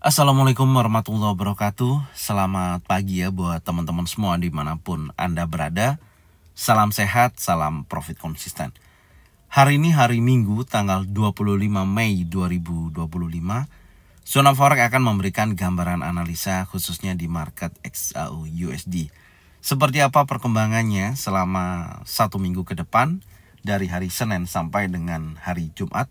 Assalamualaikum warahmatullahi wabarakatuh. Selamat pagi ya buat teman-teman semua dimanapun Anda berada. Salam sehat, salam profit konsisten. Hari ini hari Minggu tanggal 25 Mei 2025. Zona Forex akan memberikan gambaran analisa khususnya di market XAU USD. Seperti apa perkembangannya selama satu minggu ke depan dari hari Senin sampai dengan hari Jumat.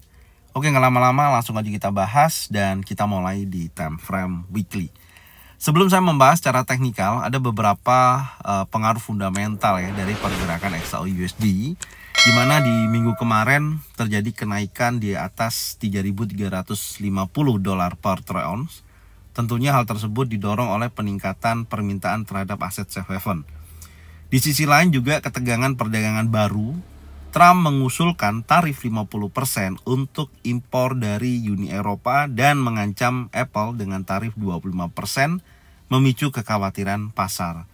Oke, nggak lama-lama langsung aja kita bahas dan kita mulai di time frame weekly. Sebelum saya membahas secara teknikal, ada beberapa pengaruh fundamental ya dari pergerakan XAU USD, di mana di minggu kemarin terjadi kenaikan di atas 3.350 dolar per troy ounce. Tentunya hal tersebut didorong oleh peningkatan permintaan terhadap aset safe haven. Di sisi lain juga ketegangan perdagangan baru. Trump mengusulkan tarif 50% untuk impor dari Uni Eropa dan mengancam Apple dengan tarif 25%, memicu kekhawatiran pasar.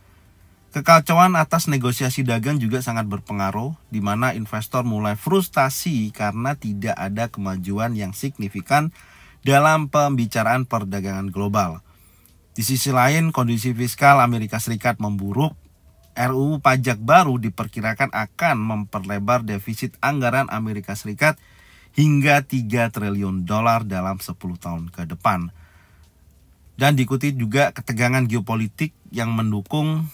Kekacauan atas negosiasi dagang juga sangat berpengaruh, di mana investor mulai frustasi karena tidak ada kemajuan yang signifikan dalam pembicaraan perdagangan global. Di sisi lain, kondisi fiskal Amerika Serikat memburuk. RUU pajak baru diperkirakan akan memperlebar defisit anggaran Amerika Serikat hingga 3 triliun dolar dalam 10 tahun ke depan. Dan diikuti juga ketegangan geopolitik yang mendukung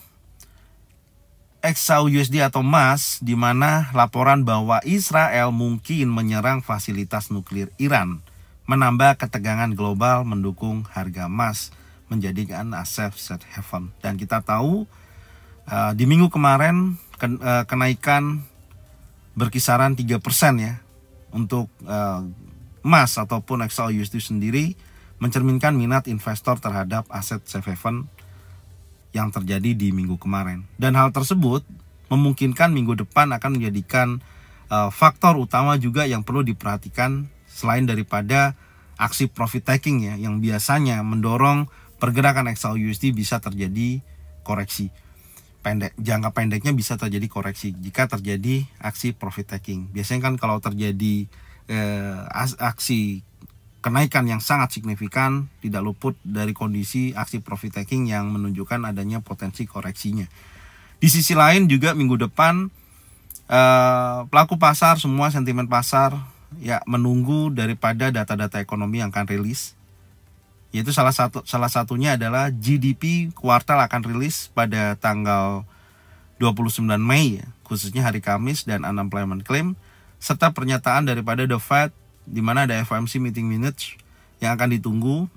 XAU USD atau emas, di mana laporan bahwa Israel mungkin menyerang fasilitas nuklir Iran, menambah ketegangan global mendukung harga emas menjadikan aset safe haven. Dan kita tahu di minggu kemarin kenaikan berkisaran 3% ya untuk emas ataupun XAU USD sendiri, mencerminkan minat investor terhadap aset safe haven yang terjadi di minggu kemarin. Dan hal tersebut memungkinkan minggu depan akan menjadikan faktor utama juga yang perlu diperhatikan selain daripada aksi profit taking ya, yang biasanya mendorong pergerakan XAU USD bisa terjadi koreksi. Jangka pendeknya bisa terjadi koreksi jika terjadi aksi profit taking. Biasanya kan kalau terjadi aksi kenaikan yang sangat signifikan, tidak luput dari kondisi aksi profit taking yang menunjukkan adanya potensi koreksinya. Di sisi lain juga minggu depan pelaku pasar, semua sentimen pasar ya menunggu daripada data-data ekonomi yang akan rilis. Yaitu salah satunya adalah GDP kuartal akan rilis pada tanggal 29 Mei ya, khususnya hari Kamis, dan unemployment claim serta pernyataan daripada The Fed, di mana ada FOMC meeting minutes yang akan ditunggu.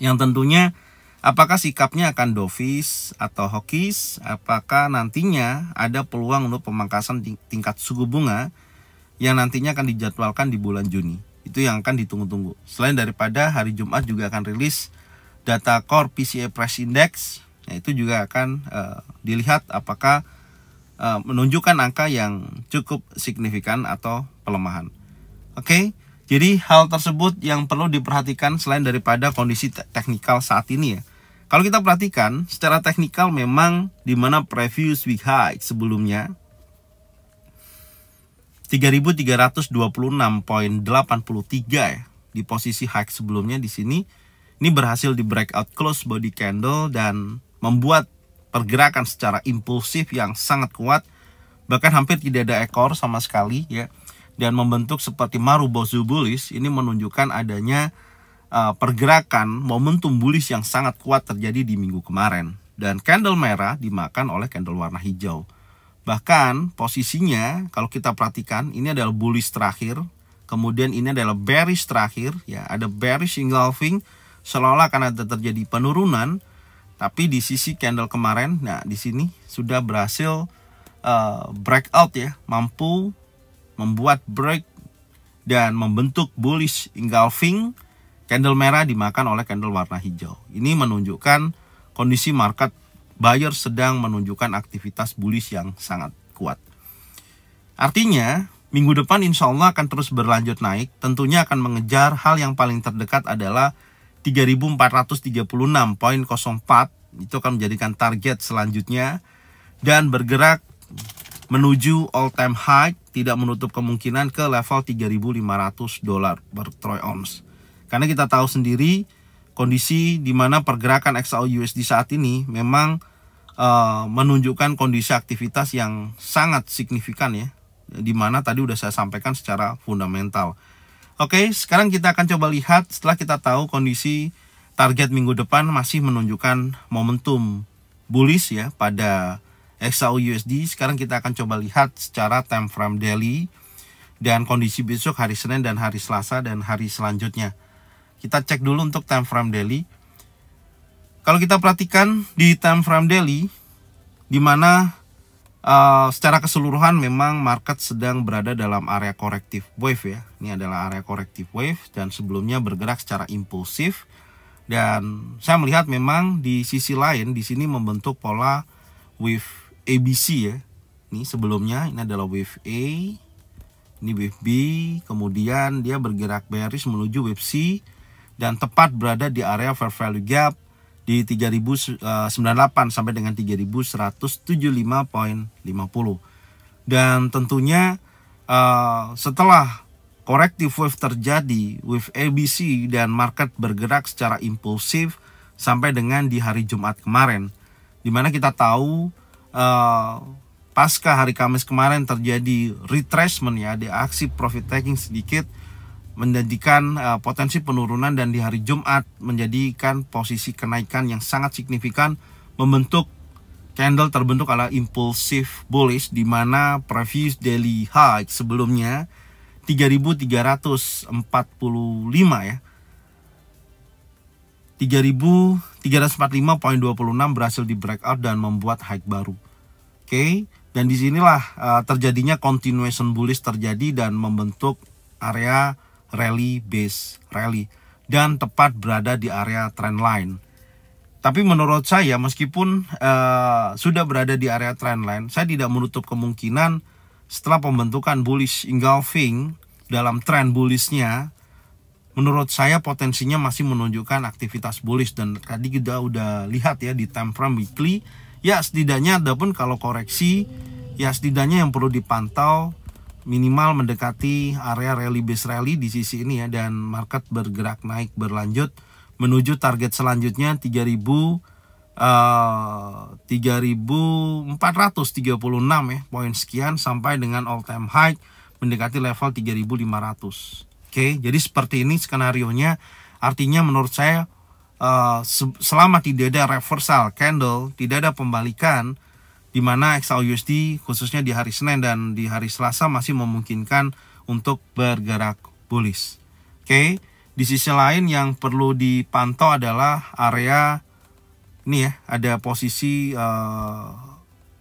Yang tentunya apakah sikapnya akan dovish atau hawkish, apakah nantinya ada peluang untuk pemangkasan tingkat suku bunga yang nantinya akan dijadwalkan di bulan Juni. Itu yang akan ditunggu-tunggu. Selain daripada hari Jumat juga akan rilis data core PCE Price Index, ya itu juga akan dilihat apakah menunjukkan angka yang cukup signifikan atau pelemahan. Oke, jadi hal tersebut yang perlu diperhatikan selain daripada kondisi teknikal saat ini ya. Kalau kita perhatikan secara teknikal memang di mana previous week high sebelumnya 3.326.83 ya di posisi high sebelumnya di sini, ini berhasil di breakout close body candle dan membuat pergerakan secara impulsif yang sangat kuat, bahkan hampir tidak ada ekor sama sekali ya, dan membentuk seperti Marubozu bullish. Ini menunjukkan adanya pergerakan momentum bullish yang sangat kuat terjadi di minggu kemarin, dan candle merah dimakan oleh candle warna hijau. Bahkan posisinya kalau kita perhatikan ini adalah bullish terakhir, kemudian ini adalah bearish terakhir ya, ada bearish engulfing seolah-olah akan ada terjadi penurunan, tapi di sisi candle kemarin, nah di sini sudah berhasil breakout ya, mampu membuat break dan membentuk bullish engulfing. Candle merah dimakan oleh candle warna hijau. Ini menunjukkan kondisi market buyer sedang menunjukkan aktivitas bullish yang sangat kuat. Artinya, minggu depan insya Allah akan terus berlanjut naik. Tentunya akan mengejar hal yang paling terdekat adalah 3.436.04. Itu akan menjadikan target selanjutnya. Dan bergerak menuju all time high, tidak menutup kemungkinan ke level 3.500 dolar per troy ounce. Karena kita tahu sendiri kondisi di mana pergerakan XAU/USD saat ini memang menunjukkan kondisi aktivitas yang sangat signifikan ya, di mana tadi udah saya sampaikan secara fundamental. Oke, sekarang kita akan coba lihat setelah kita tahu kondisi target minggu depan masih menunjukkan momentum bullish ya pada XAU/USD. Sekarang kita akan coba lihat secara time frame daily dan kondisi besok hari Senin dan hari Selasa dan hari selanjutnya. Kita cek dulu untuk time frame daily. Kalau kita perhatikan di time frame daily, di mana secara keseluruhan memang market sedang berada dalam area corrective wave ya. Ini adalah area corrective wave dan sebelumnya bergerak secara impulsif. Dan saya melihat memang di sisi lain di sini membentuk pola wave ABC ya. Ini sebelumnya ini adalah wave A, ini wave B, kemudian dia bergerak bearish menuju wave C dan tepat berada di area fair value gap di 3098 sampai dengan 3175.50. Dan tentunya setelah corrective wave terjadi, wave ABC dan market bergerak secara impulsif sampai dengan di hari Jumat kemarin, dimana kita tahu pasca hari Kamis kemarin terjadi retracement ya, ada aksi profit taking sedikit, menjadikan potensi penurunan, dan di hari Jumat menjadikan posisi kenaikan yang sangat signifikan, membentuk candle terbentuk adalah impulsive bullish, di mana previous daily high sebelumnya 3.345 ya, 3.345.26 berhasil di breakout dan membuat high baru. Oke, dan disinilah terjadinya continuation bullish terjadi dan membentuk area rally base rally dan tepat berada di area trend line. Tapi menurut saya meskipun sudah berada di area trend line, saya tidak menutup kemungkinan setelah pembentukan bullish engulfing dalam trend bullishnya, menurut saya potensinya masih menunjukkan aktivitas bullish. Dan tadi kita udah lihat ya di time frame weekly, ya setidaknya adapun kalau koreksi, ya setidaknya yang perlu dipantau minimal mendekati area rally base rally di sisi ini ya, dan market bergerak naik berlanjut menuju target selanjutnya 3.436 ya, poin sekian sampai dengan all time high mendekati level 3.500. Oke, jadi seperti ini skenarionya. Artinya menurut saya selama tidak ada reversal candle, tidak ada pembalikan, di mana XAU/USD khususnya di hari Senin dan di hari Selasa masih memungkinkan untuk bergerak bullish. Oke, di sisi lain yang perlu dipantau adalah area ini ya, ada posisi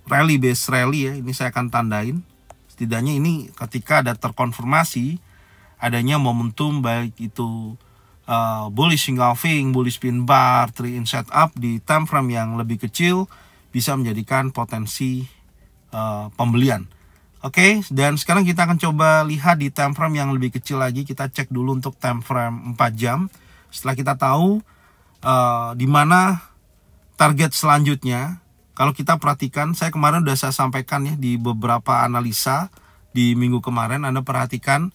rally base rally ya. Ini saya akan tandain. Setidaknya ini ketika ada terkonfirmasi adanya momentum, baik itu bullish engulfing, bullish pin bar, 3 in setup di time frame yang lebih kecil, bisa menjadikan potensi pembelian. Oke, dan sekarang kita akan coba lihat di time frame yang lebih kecil lagi. Kita cek dulu untuk time frame 4 jam. Setelah kita tahu di mana target selanjutnya, kalau kita perhatikan, saya kemarin sudah saya sampaikan ya di beberapa analisa di minggu kemarin. Anda perhatikan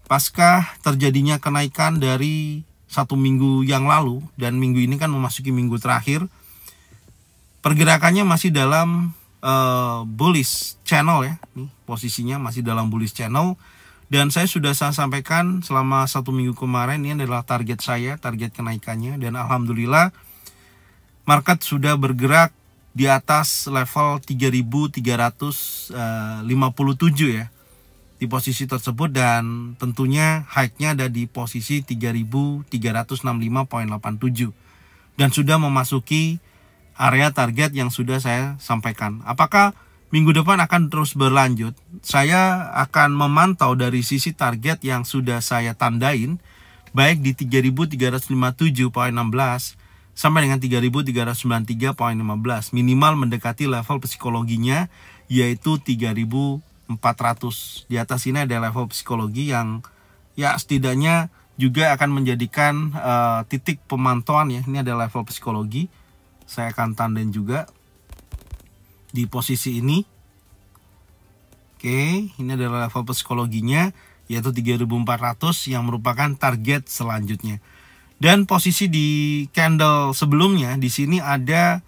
pasca terjadinya kenaikan dari 1 minggu yang lalu, dan minggu ini kan memasuki minggu terakhir, pergerakannya masih dalam bullish channel ya. Nih, posisinya masih dalam bullish channel. Dan saya sudah sampaikan selama 1 minggu kemarin, ini adalah target saya, target kenaikannya. Dan alhamdulillah market sudah bergerak di atas level 3.357 ya, di posisi tersebut. Dan tentunya high-nya ada di posisi 3.365.87 dan sudah memasuki area target yang sudah saya sampaikan. Apakah minggu depan akan terus berlanjut? Saya akan memantau dari sisi target yang sudah saya tandain, baik di 3.357.16 sampai dengan 3.393.15, minimal mendekati level psikologinya yaitu 3.400. Di atas ini ada level psikologi yang ya setidaknya juga akan menjadikan titik pemantauan ya. Ini ada level psikologi. Saya akan tandain juga di posisi ini. Oke, ini adalah level psikologinya yaitu 3.400 yang merupakan target selanjutnya. Dan posisi di candle sebelumnya di sini ada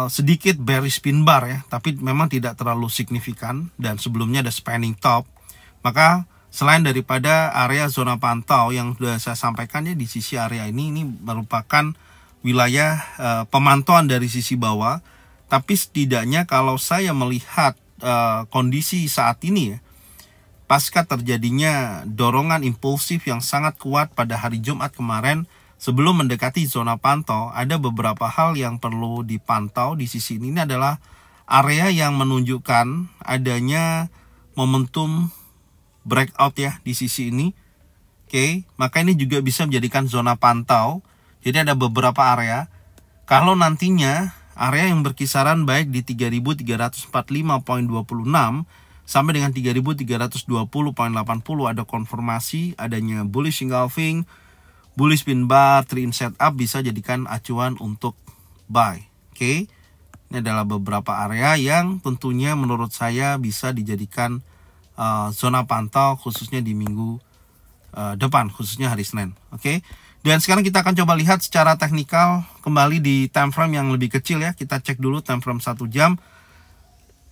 sedikit bearish pin bar ya, tapi memang tidak terlalu signifikan, dan sebelumnya ada spanning top. Maka selain daripada area zona pantau yang sudah saya sampaikan ya, di sisi area ini merupakan wilayah pemantauan dari sisi bawah. Tapi setidaknya kalau saya melihat kondisi saat ini ya, pasca terjadinya dorongan impulsif yang sangat kuat pada hari Jumat kemarin sebelum mendekati zona pantau, ada beberapa hal yang perlu dipantau di sisi ini. Ini adalah area yang menunjukkan adanya momentum breakout ya di sisi ini. Oke, maka ini juga bisa menjadikan zona pantau. Jadi ada beberapa area. Kalau nantinya area yang berkisaran baik di 3.345.26 sampai dengan 3.320.80 ada konfirmasi adanya bullish engulfing, bullish pin bar, trend setup, bisa jadikan acuan untuk buy. Oke. Ini adalah beberapa area yang tentunya menurut saya bisa dijadikan zona pantau khususnya di minggu depan, khususnya hari Senin. Oke. Dan sekarang kita akan coba lihat secara teknikal kembali di time frame yang lebih kecil ya. Kita cek dulu time frame 1 jam.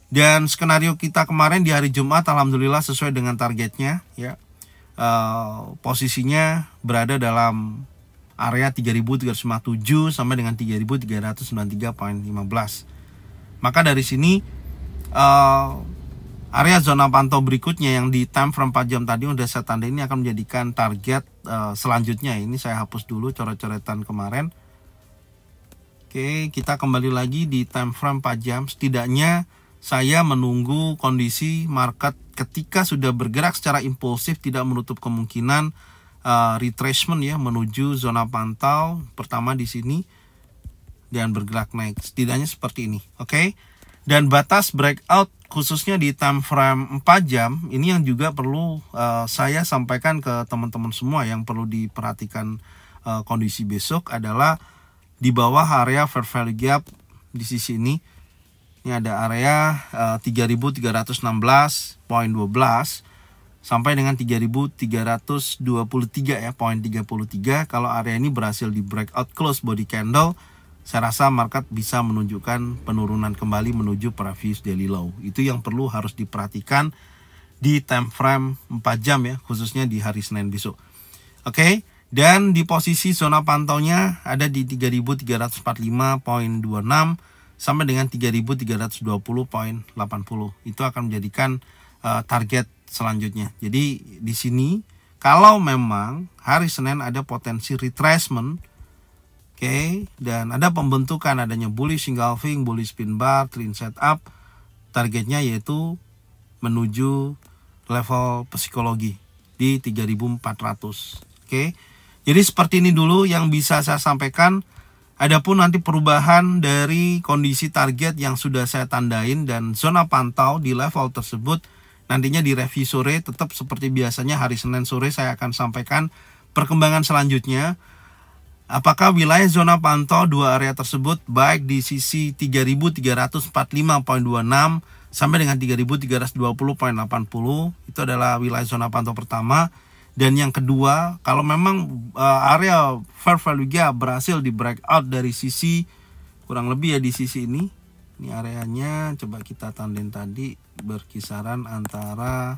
Dan skenario kita kemarin di hari Jumat alhamdulillah sesuai dengan targetnya ya. Posisinya berada dalam area 3.357 sampai dengan 3.393.15. Maka dari sini area zona pantau berikutnya yang di time frame 4 jam tadi udah saya tanda, ini akan menjadikan target selanjutnya. Ini saya hapus dulu coret-coretan kemarin. Oke, kita kembali lagi di time frame 4 jam. Setidaknya saya menunggu kondisi market ketika sudah bergerak secara impulsif, tidak menutup kemungkinan retracement ya menuju zona pantau pertama di sini dan bergerak naik. Setidaknya seperti ini. Oke. Dan batas breakout khususnya di time frame 4 jam ini yang juga perlu saya sampaikan ke teman-teman semua yang perlu diperhatikan kondisi besok adalah di bawah area fair value gap di sisi ini. Ini ada area 3.316.12 sampai dengan 3.323 ya, poin 33. Kalau area ini berhasil di breakout close body candle, saya rasa market bisa menunjukkan penurunan kembali menuju previous daily low. Itu yang perlu harus diperhatikan di time frame 4 jam ya, khususnya di hari Senin besok. Oke, dan di posisi zona pantaunya ada di 3.345.26 sampai dengan 3.320.80. Itu akan menjadikan target selanjutnya. Jadi di sini kalau memang hari Senin ada potensi retracement, oke, dan ada pembentukan adanya bullish engulfing, bullish pin bar, trend setup, targetnya yaitu menuju level psikologi di 3.400. Oke. Jadi seperti ini dulu yang bisa saya sampaikan. Adapun nanti perubahan dari kondisi target yang sudah saya tandain dan zona pantau di level tersebut nantinya di review sore, tetap seperti biasanya hari Senin sore saya akan sampaikan perkembangan selanjutnya. Apakah wilayah zona pantau dua area tersebut baik di sisi 3.345.26 sampai dengan 3.320.80 itu adalah wilayah zona pantau pertama. Dan yang kedua, kalau memang area fair value gap berhasil di breakout dari sisi kurang lebih ya di sisi ini. Ini areanya coba kita tandain tadi berkisaran antara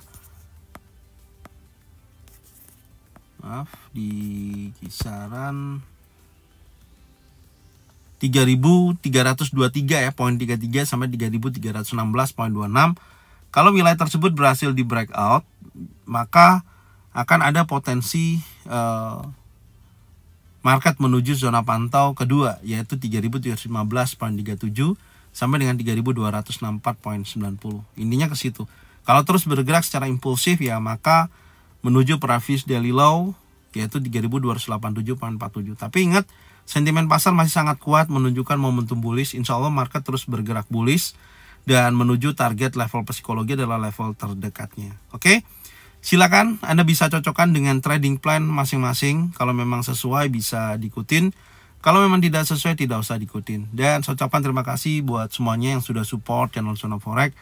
di kisaran 3.323 ya, poin 33 sampai 3.316.26. Kalau wilayah tersebut berhasil di breakout, maka akan ada potensi market menuju zona pantau kedua yaitu 3.315.37 sampai dengan 3.264.90. Intinya ke situ. Kalau terus bergerak secara impulsif ya maka menuju previous daily low yaitu 3.287.47. Tapi ingat, sentimen pasar masih sangat kuat menunjukkan momentum bullish. Insya Allah market terus bergerak bullish dan menuju target level psikologi adalah level terdekatnya. Oke. Silakan Anda bisa cocokkan dengan trading plan masing-masing. Kalau memang sesuai bisa diikutin. Kalau memang tidak sesuai tidak usah diikutin. Dan saya ucapkan terima kasih buat semuanya yang sudah support channel Zona Forex.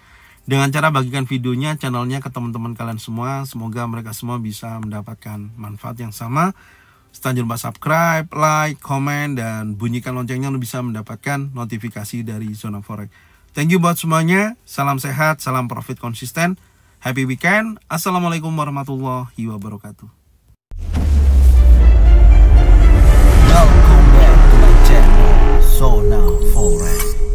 dengan cara bagikan videonya, channelnya ke teman-teman kalian semua. Semoga mereka semua bisa mendapatkan manfaat yang sama. Jangan lupa subscribe, like, komen, dan bunyikan loncengnya untuk bisa mendapatkan notifikasi dari Zona Forex. Thank you buat semuanya. Salam sehat, salam profit konsisten. Happy weekend. Assalamualaikum warahmatullahi wabarakatuh. Welcome back to my channel Zona Forex.